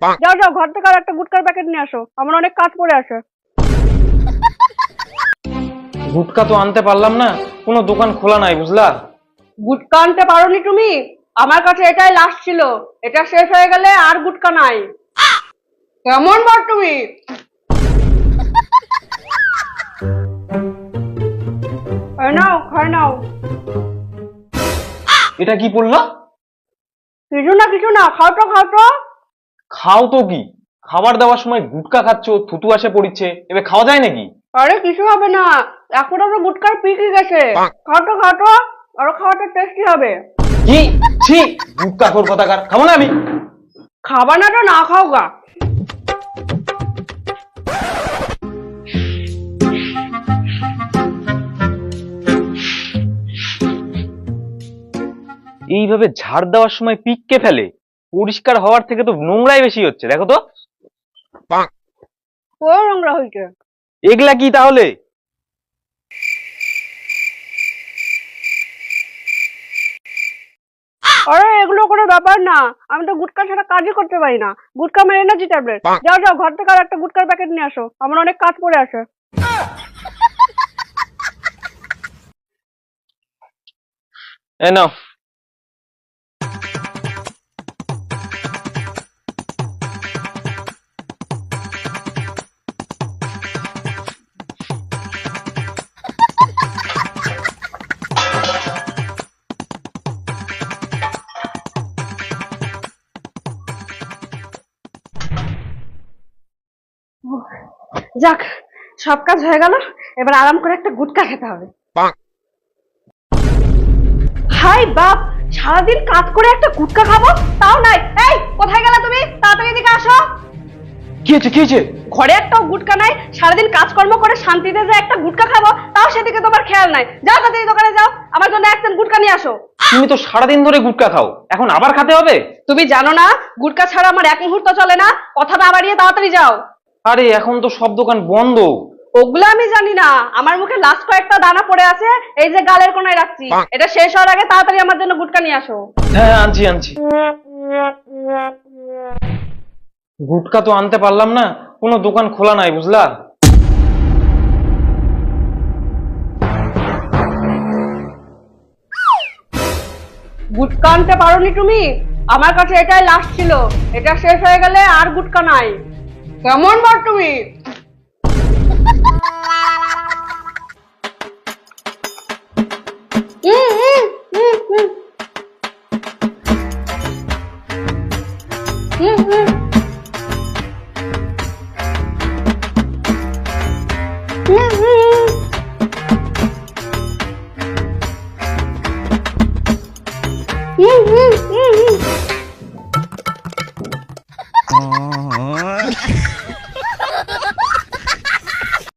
যাও যাও, ঘর থেকে আর একটা গুটকার প্যাকেট নিয়ে আসো, আমার অনেক কাজ পড়ে আছে। গুটকা তো আনতে পারলাম না, কোনো দোকান খোলা নাই বুঝলা। গুটকা আনতে পারোনি তুমি? আমার কাছে এটাই লাস্ট ছিল, এটা শেষ হয়ে গেলে আর গুটকা নাই। কেমন বার তুমি? নাও, খাই নাও। এটা কি পড়লো? কিছু না, খাও তো খাও তো। খাও তো কি, খাবার দেওয়ার সময় গুটকা খাচ্ছ, থুতু আসে পড়িচ্ছে, এবার খাওয়া যায় নাকি? আরে কিছু হবে না, এখন আমরা গুটকার পিকই গেছে। খাও তো আরো খাওয়াটা টেস্টি হবে। কি ছি, গুটকা খোর কথাকার, খাবো না আমি। খাবা না তো না খাও গা। এইভাবে ঝাড় দেওয়ার সময় পিককে ফেলে, পরিষ্কার হওয়ার থেকে তো নোংরাই বেশি হচ্ছে, দেখো তো। পুরো নোংরা হয়েছে। এগুলা কি তাহলে? আরে এগুলো কোনো ব্যাপার না, আমি তো গুটকা ছাড়া কাজই করতে পারি না। গুটকা আমার এনার্জি ট্যাবলেট। যাও যাও, ঘর থেকে আর একটা গুটকার প্যাকেট নিয়ে আসো, আমার অনেক কাজ পড়ে আছে। এ নাও। যাক, সব কাজ হয়ে গেল, এবার আরাম করে একটা গুটকা খেতে হবে। হাই বাপ, সারাদিন কাজ করে একটা গুটকা খাবো তাও নাই। এই কোথায় গেলা তুমি? তাড়াতাড়ি এদিকে আসো। কি হয়েছে কি হয়েছে? ঘরে একটাও গুটকা নাই, সারাদিন কাজকর্ম করে শান্তিতে যে একটা গুটকা খাবো তাও সেদিকে তোমার খেয়াল নাই। যাও তাড়াতাড়ি দোকানে যাও, আমার জন্য এক সেন গুটকা নিয়ে আসো। তুমি তো সারাদিন ধরে গুটকা খাও, এখন আবার খেতে হবে? তুমি জানো না গুটকা ছাড়া আমার এক মুহূর্ত চলে না? কথা না বাড়িয়ে তাড়াতাড়ি যাও। আরে এখন তো সব দোকান বন্ধ। ওগুলো আমি জানি না, আমার মুখে লাস্ট কয়েকটা দানা পড়ে আছে, এই যে গালের কোনায় রাখছি, এটা শেষ হওয়ার আগে তাড়াতাড়ি আমার জন্য গুটকা নিয়ে আসো। হ্যাঁ আনছি আনছি। গুটকা তো আনতে পারলাম না, কোনো দোকান খোলা নাই বুঝলা। গুটকা আনতে পারোনি তুমি? আমার কাছে এটাই লাস্ট ছিল, এটা শেষ হয়ে গেলে আর গুটকা নাই। কেমন বার তুমি?